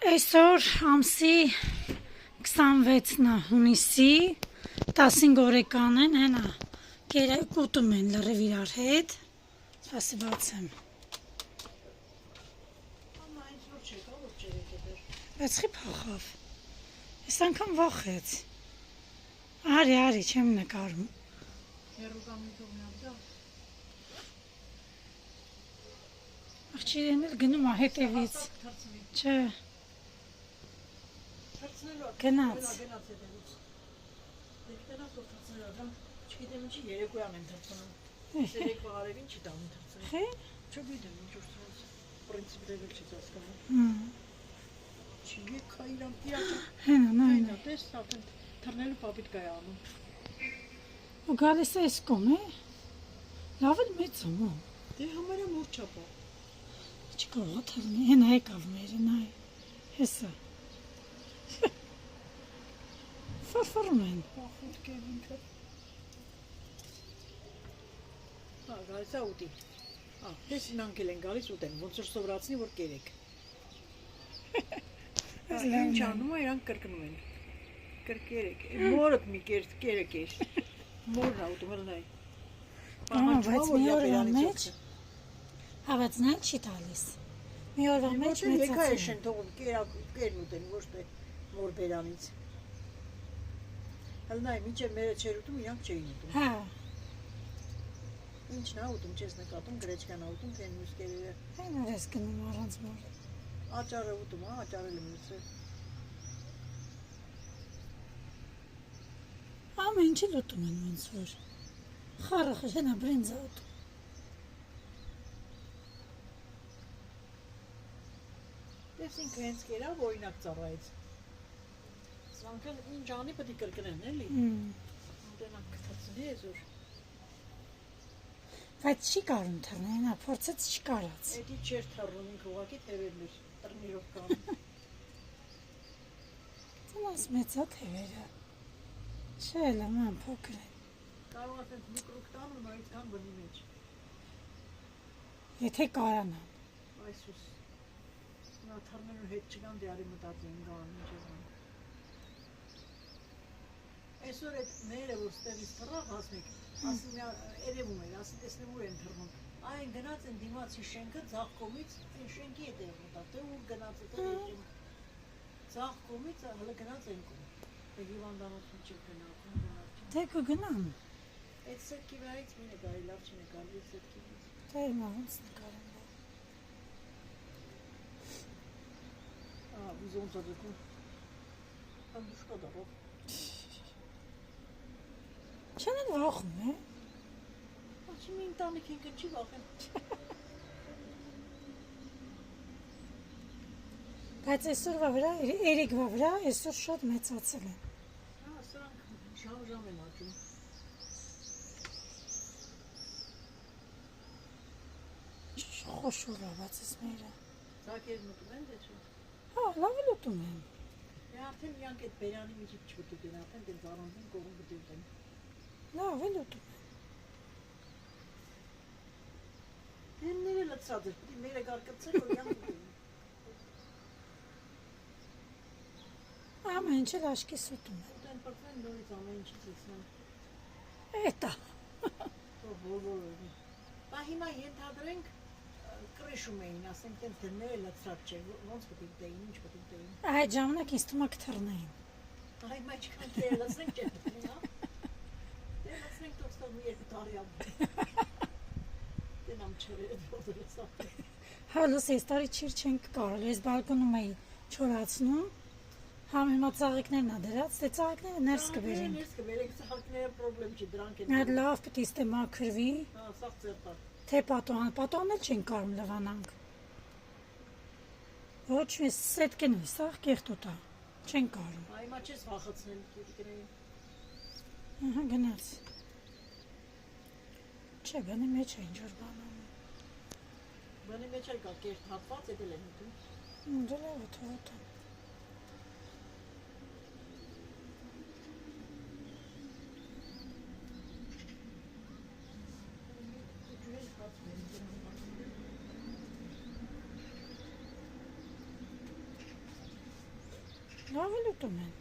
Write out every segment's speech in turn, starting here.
Այսօր ամսի 26-ն է հունիսի 15 օրեկան են, հենա կուտում են լրիվ իրար հետ, սպասի բացեմ, բայց խի փախավ, ես անգամ վախեց, արի, չեմ նկարում, աղջիրեն էլ գնում է հետևից, չէ, գնաց, չգիտեմ ինչի երեկոյան են թրծնում, երեկվա արևին չի տանում թրծնում, չգիտեմ ինչ որ պրինցիպ դեվել չից ասկանում, չի եկա իրան հենա, տես արդեն թրնելու պապիտ կայ անում, ու գալիս է այս կոմ է, լավ էլ մեծ ում, դե համարյա մոր չապա, չկողա թրնի, հենա եկավ մերը, նայ, հեսա, Ֆարֆարում են, գալիս է ուտի, ես իմանք էլ են գալիս ուտեն, ոնց որ սովրացնի, որ կերեք, ինչ անում է, իրանք կրկնում են, կրկերեք, մորըտ մի կերեք էր, մորն է ուտում էլ նայ, բայց մի օրվա մեջ, բայց նա չի տալիս, մի օրվա մեջ եկա է շեն թողում, կերն ուտեն, ոչ թե մոր բերանից, հլ նայ, մինչև մերը չեր ուտում, իրանք չէին ուտում, ինչն է ուտում, չես նկատում, գրեչկան է ուտում, կեն մյուս կերերը, այն որ ես գնում առանց մոր, աճարը ուտում, աճարել եմ մյուսը, ամեն ինչ էլ ուտում են ոնց որ, խարը հենա բրինձա ուտում, դես ինքը հենց կերավ, օրինակ ծառայեց, սրանքել ինչ անի պտի կրկնեն, էլի, ուտենակ կթացնի եզոր, բայց չի կարում թռնի, հենա փորձեց չի կարած, էդի չեր թռնում ինքը ուղակի թևերն էր, տրնիրով կանում, ծնաս մեծա թևերը, չէ լման փոքր են, կարող ասենք միկրոկ տանում, նայից կան բնի մեջ, եթե կարանան, այսուս, նա թռնելու հետ չկան դե արի մտածին գան, ինչ ես ան, այսօր էդ մերը, որ ստեղից թռավ հասմիկ, ասի միա երևում էր, ասի տեսնեմ ուր են թռնում, այն գնաց են դիմացի շենքը ձախ կողմից, այն շենքի հետ է մտավ, թե ուր գնաց է, ձախ կողմից հլը գնաց են կողմ, հիվանդանոցում չեք գնացում, դե կգնան, այդ սետքի վրայից մին է գարի, լավ չի նկարի սետքի վրայից, դա հիմա ոնց նկարում վիզոնց ադեքում, հանդուշկա դարով, չեն էլ վախում է, Աչի մի ընտանիք ինքը չի վախեն, բայց այսօրվա վրա, երիկվա վրա, այսօր շատ մեծացել են, սրանք ժամ են աճում, խոշոր ավացես մերը, ծակերն ուտում են դե չէ, լավ էլ ուտում են, արդեն իրանք էդ բերանի միջիվ չպտուտ են, արդեն դենց առանձին կողում պտուտ են, լավ էլ ուտում են, դենները լծրած էր, պտի մերը գարկծել, որ իրանք ուտում են, ամեն ինչ էլ աշկիս ուտում են, ուտեն պրծեն նորից ամեն ինչից եսնեն, էտա, բա հիմա ենթադրենք կրիշում էին, ասենք տենց դները լծրած չէ, ոնց պտիկ դեին, ինչ պտիկ դեին, այդ ժամանակ ինձ թվում է կթռնեին, հիմա չքան դերը լծրենք չէ պտին, դե լծրենք տոքստով մի երկու տարի ամ, դենամ չեր էդ որդը լծավ, հալուս ես տարի չիր չենք կարել, ես բալկոնում էի չորացնում, համ հիմա ծաղիկներն ա դրած, դե ծաղիկները ներս կբերենք, ներս կբերենք, ծաղիկները պրոբլեմ չի, դրանք են, այդ լավ պտի ստե մաքրվի, սաղ ծերտար, թե պատոհան էլ չենք կարում լվանանք, ոչ մի սետկեն է, սաղ կեղտ ուտա, չենք կարում, հիմա չես վախացնել կերկրեին, գնաց, չէ, բանի մեջ է ինչ որ բանանում, բանի մեջ էլ կա կերտ հատված, էդ էլ են ուտում, դե լավ է թող ուտան, Լավ էլ ուտում են։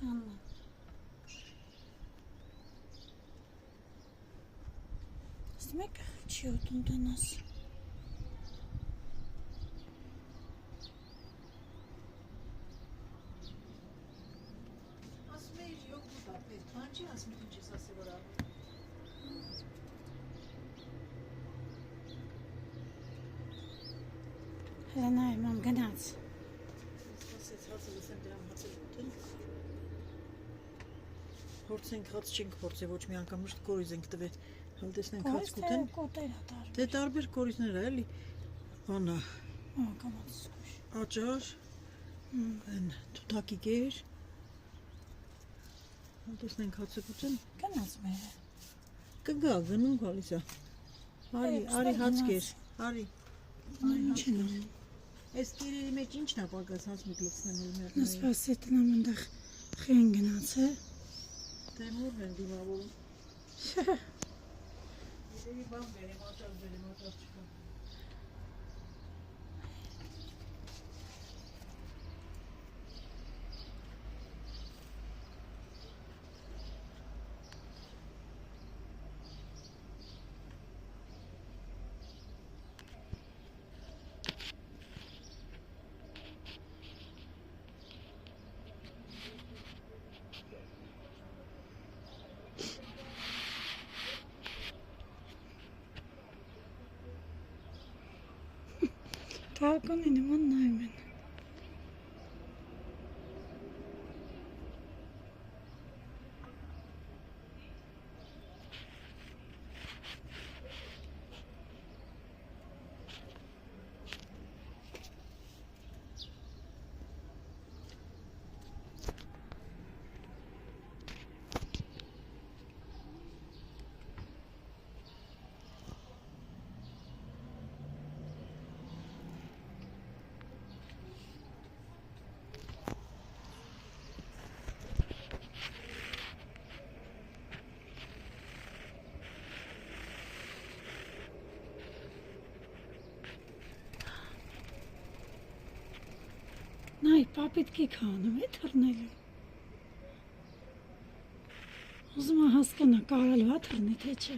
Anladım. Demek içiyordun da nasıl? Ասում էի յոգուրտ ապել, բանջի ասում ինչ ես ասի որ ապել։ Helena imam gınaz. Ասեց հացը լսեմ դրամ հացը ուտել։ Փորձենք հաց չենք փորձի ոչ մի անգամ միշտ կորիզ ենք տվել։ Հəl տեսնենք հաց կուտեն։ Կոտեր ատար։ Դե տարբեր կորիզներ է էլի։ Անա, Կամաց սկուշ։ աճար, այն թութակի գեր։ Հəl տեսնենք հացը կուտեն։ Gınaz mere. Կգա գնում գալիս է։ Արի հաց կեր։ Արի։ Չնա։ Այս կերերի մեջ ի՞նչն է պակաս հաց մեկ լցնել մեր։ Nas pasetin amındaq xeyən gınaz է։ Դե մուրն են դիմավորում։ Իրերի բան բերեմ, աճար չկա։ Kalkın inim anlayım ben. Նայ, պապիտքի քանում է թռնելու։ Ուզում եմ հասկանա, կարալու է թռնի, թե չէ։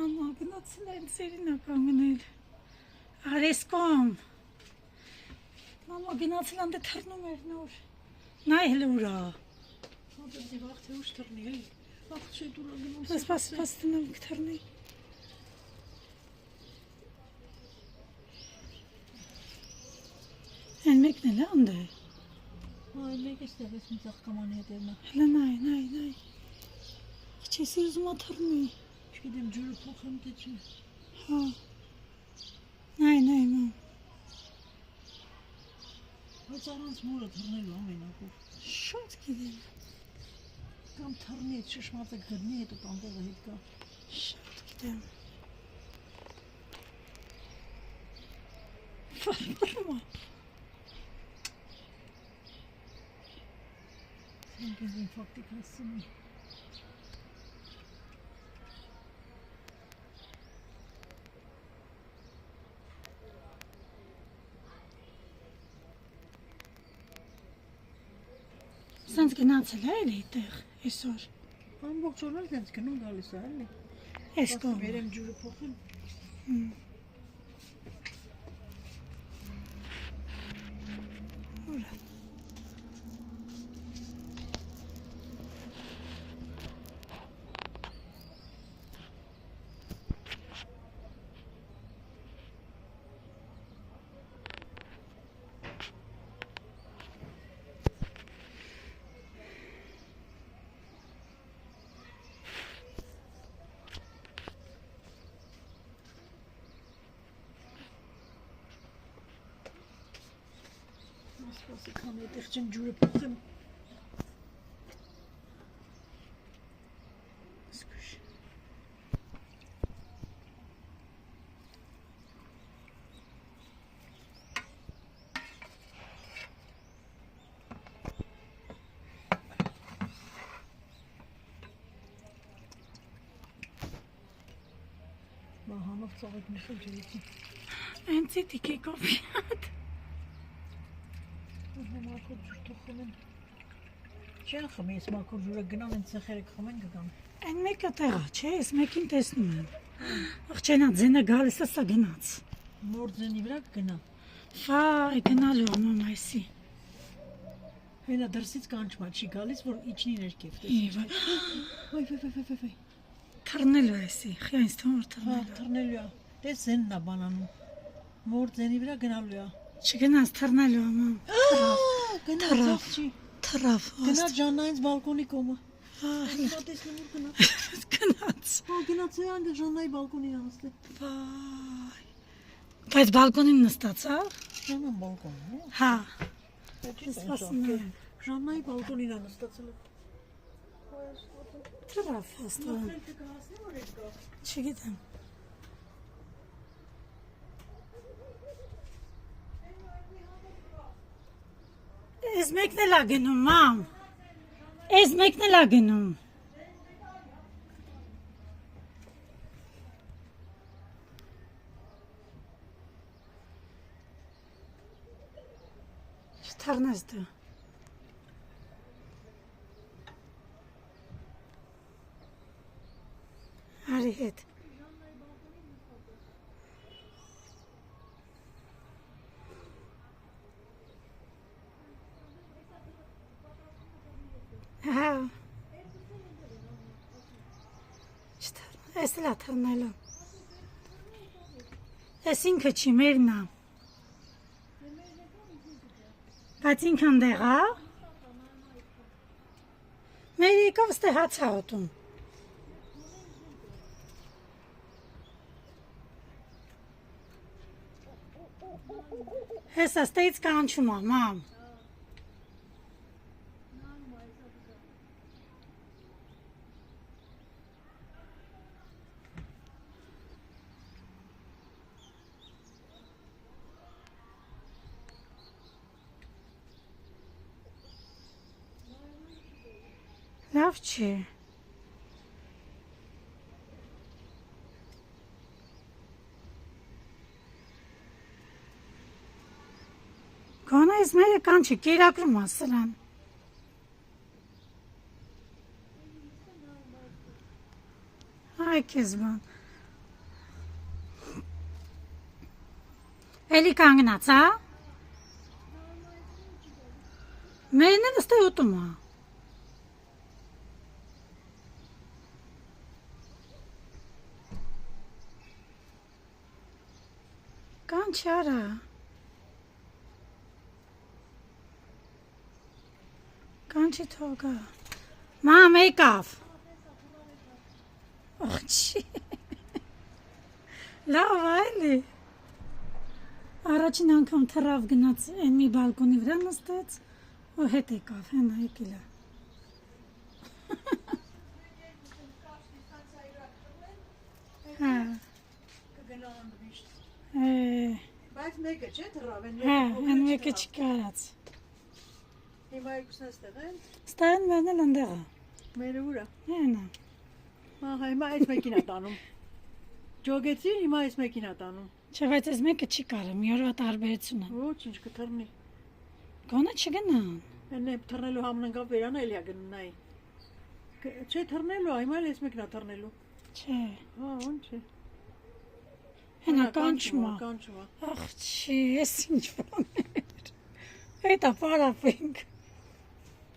Anna gnatsın en serin apamın Areskom. Mama gnatsın de tırnım ernur. Nay helura. Հոդի վաղ թե ուշ թռնի էլի։ Վաղ չէ դուրա գնում։ Pas tınım tırnı. Elmek ne lan de? Ay մեկ էստեղ էս մի ծաղկամանի հետևն է։ Hele nay. İçesi yüzüme tırnı. Չգիտեմ ջուրը փոխեմ թե չի։ Ha. Nay mam. Բայց առանց մուրը թռնելու ամենակով։ Շատ gidelim. Կամ թռնի այդ շշմածը գրնի հետո տանտեղը հետ գա։ Շատ gidelim. Varma. ինքն ինֆարկտիկ հասցնի։ Սենց գնացել է էլի այդտեղ այսօր։ Ամբողջ օրն էլ տենց գնում գալիս է, էլի։ Այս կողմը։ Վերեմ ջուրը փոխեմ։ Ուրա։ Սպասի քան այդտեղ չեն ջուրը փոխեմ։ Սկուշ։ Մահանով ծաղիկներ խջերեցի։ Այնցի տիկի կոպիատ։ Մաքուր ջուր թողում են։ Չեն խմի, ես մաքուր ջուրը գնամ, են ցեխերը կխմեն կգամ։ Այն մեկը տեղա, չէ, ես մեկին տեսնում եմ։ Աղջենա ձենը գալիս է, սա գնաց։ Նոր ձենի վրա կգնա։ Վայ, գնալու ամամ այսի։ Հենա դրսից կանչմա, չի գալիս, որ իջնի ներքև։ Վայ։ Թռնելու այսի, խի այնց թվում որ Հա, թռնելու։ թռնելու է։ Տես ձենն է բանանում։ Նոր ձենի վրա գնալու է։ Չգնաց թռնելու ամամ։ Գնա, Թռավ։ չի։ Թռավ։ Գնա Ժաննայից բալկոնի կողմը։ Վայ, Հա, տեսնում որ գնա։ գնաց։ Հա, գնաց է անգ Ժաննայի բալկոնին անցել։ Վայ։ Բայց բալկոնին նստացա։ Ժաննան բալկոնն է։ Հա։ Ինչ Սպասում եմ։ Ժաննայի բալկոնին անցել։ Թռավ հաստատ։ Չգիտեմ։ Էս մեկն էլ ա գնում, մամ։ Էս մեկն էլ ա գնում։ Չթռնես դու։ Արի հետ։ Հա։ Էս էլ ա թռնելու։ Էս ինքը չի, մերն ա։ Բայց ինքն դեղ ա։ Մեր եկավ ստե հաց ա ուտում։ Հեսա ստեից կանչում ա, մամ։ Լավ չի։ Գոնե ես մերը կանչի, կերակրում ա սրան։ Այ քեզ բան։ Էլի կանգնած, հա։ Մերն էլ ստե ուտում ա։ Կանչ արա։ Կանչի թողա։ Մամ եկավ։ Աղջի։ Լավ այլի։ Առաջին անգամ թռավ գնաց այն մի բալկոնի վրա նստեց ու հետ եկավ, հենա եկել է։ Հա։ Կգնան միշտ։ Է, Բայց մեկը չէ թռավ, հա, այն մեկը չկարած։ Հիմա երկուսն էստեղ են։ Ստան մերն էլ ընդեղ է։ Մերը ուրա։ Այնա։ Ահա հիմա այս մեկին է տանում։ Ջոգեցին, հիմա այս մեկին է տանում։ Չէ, բայց այս մեկը չի կարը, մի օրվա տարբերություն է։ Ոչինչ կթռնի։ Գոնե չգնան։ Այն է թռնելու համնանգավ վերան էլի է գնում նայ։ Չէ թռնելու, հիմա էլ այս մեկն է թռնելու։ Չէ։ Հա, ո՞նց է։ Հենա կանչումա։ Կանչումա։ Ախ, չի, ես ինչ բան էր։ Այդ ապարապենք։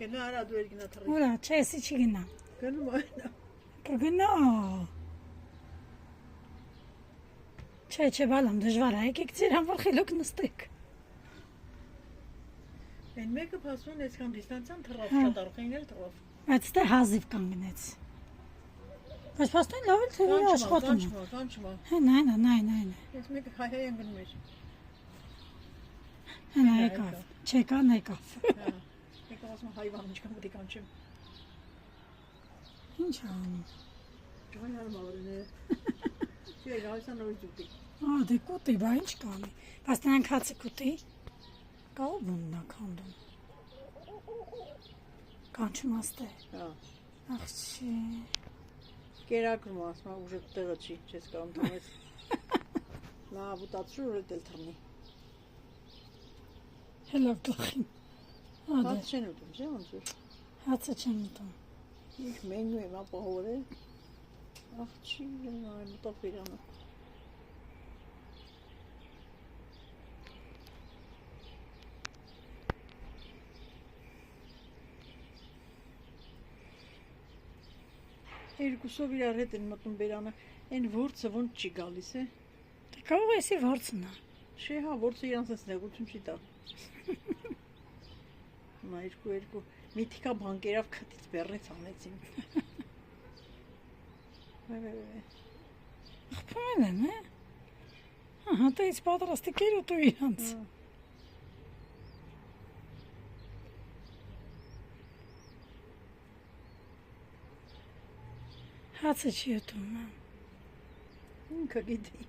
Գնա արա դու էլ գնա թռնի։ Ուրա, չէ, էսի չի գնա։ Գնում այն։ Կգնա։ Չէ, բալամ, դժվար է, եկեք ձեր համար խելոք նստեք։ Այն մեկը փաստուն այսքան դիստանցիան թռավ, Հա։ շատ արխային էլ թռավ։ Բայց դե հազիվ կանգնեց։ Բայց փաստորեն լավ էլ թե որ աշխատում է։ Կանչումա։ Հեն, Այս մեկը հայ-հայ ընկնում էր։ Հենա եկավ։ Չէ, կան եկավ։ Հա։ Եկավ ասում հայվան ինչքան պետք է կանչեմ։ Ինչ անում։ Ջոյն արմավրն է։ Չէ, գալսան նորից ուտի։ Դե կուտի, բա ինչ կանի։ Բայց նրանք հացի կուտի։ Կալում նա քանդում։ Կանչում աստե։ Հա։ Ախ չի։ Կերակրում ասում ուժը տեղը չի, չես կարող թողես։ Լավ ուտացրու որ դել թռնի։ Հելով գլխին։ Հաց չեն ուտում, չէ՞ ոնց որ։ Հացը չեմ ուտում։ Ինչ մենյու եմ ապահովել։ Ախ չի, այն ուտով իրանը։ Երկուսով իրար հետ են մտնում բերանը, այն որցը ոնց չի գալիս է։ Դե կարող է էսի որցն է։ Չէ, հա, որցը իրանց էս նեղություն չի տա։ Նա երկու միտիկա բանկերով քթից բեռնից անեցին։ Խփում են, է։ Ահա, դա ის պատրաստի կեր ուտու իրանց։ Հացը չի ուտում, հա։ Ինքը գիտի։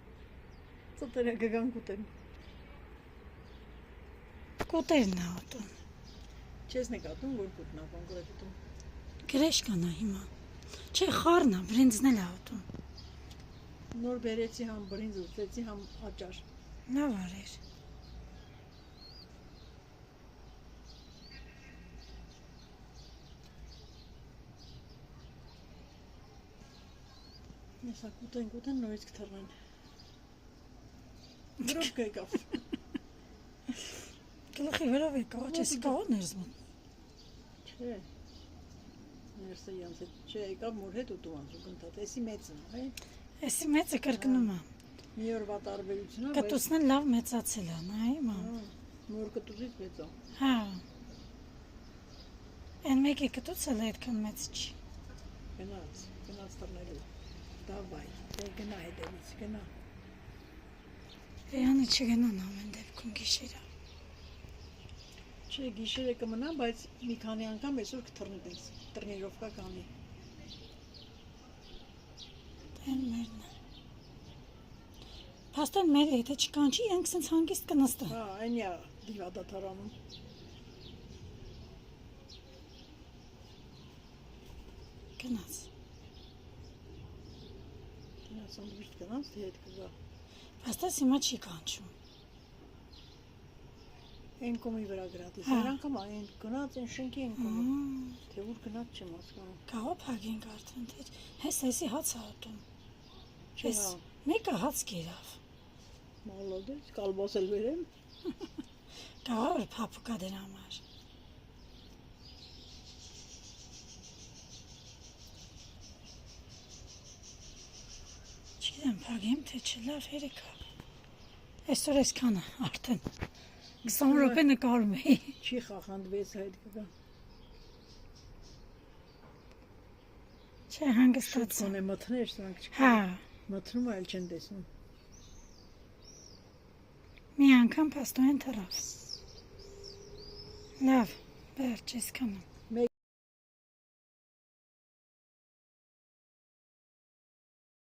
Ծտերը գգան կուտեն։ Կուտերն է ուտում։ Չես նկատում, որ կուտնա կոնկրետ ուտում։ Գրեշկան է հիմա։ Չէ, խառն է, բրինձն էլ է ուտում։ Նոր բերեցի համ բրինձ ուտեցի, համ աճար։ Լավ արեր։ Հեսա կուտեն, նորից կթռնեն։ Գրոպ կեկավ։ Գլխի վրով եկավ, չես կարող ներզմոտ։ Չէ։ Ներսը յանց հետ, չէ, եկավ մոր հետ ուտում անձու կնտատ, էսի մեծն է, Էսի մեծը կրկնում է։ մի օրվա տարբերություն է, Կտուցն էլ լավ մեծացել է, նայ, մա։ մոր կտուցից մեծ է։ Հա։ Այն մեկի կտուցը էլ այդքան մեծ չի։ Գնաց թռնելու։ Դավայ, դե գնա հետևից, գնա։ Երանի չգնան ամեն դեպքում գիշերը։ Չէ, գիշերը կմնա, բայց մի քանի անգամ այսօր կթռնի դες, տրնիրովկա կանի։ Դեն մերն է։ Փաստորեն մեր եթե չկանչի, իրենք սենց հանգիստ կնստեն։ Հա, այն է դիվադաթարանում։ Գնաց։ Գնացան դուրս գնաց, թե հետ կգա։ Փաստորեն հիմա չի կանչում։ Այն կոմի վրա գրատիս, Հա։ նրանք այն գնաց, այն շենքի են կոմի։ Թե ուր գնաց չեմ հասկանում։ Կաղո փագենք արդեն, թե հես էսի հաց է ուտում։ Չէ, Էս հա, մեկը հաց կերավ։ մալադես, կալբաս էլ վերեմ։ Կաղո որ փափուկա դրա համար։ Չգիտեմ, փագեմ թե չլավ երեքա։ Այսօր այսքանը արդեն 20 րոպե նկարում էի։ Չի խախանդվեց հետ կգա։ Չէ, հանգստացա։ Կոնե մթներ, սրանք չկա։ Հա, Մթնում այլ չեն տեսնում։ մի անգամ փաստորեն թռավ։ Լավ, վերջ, այսքանը։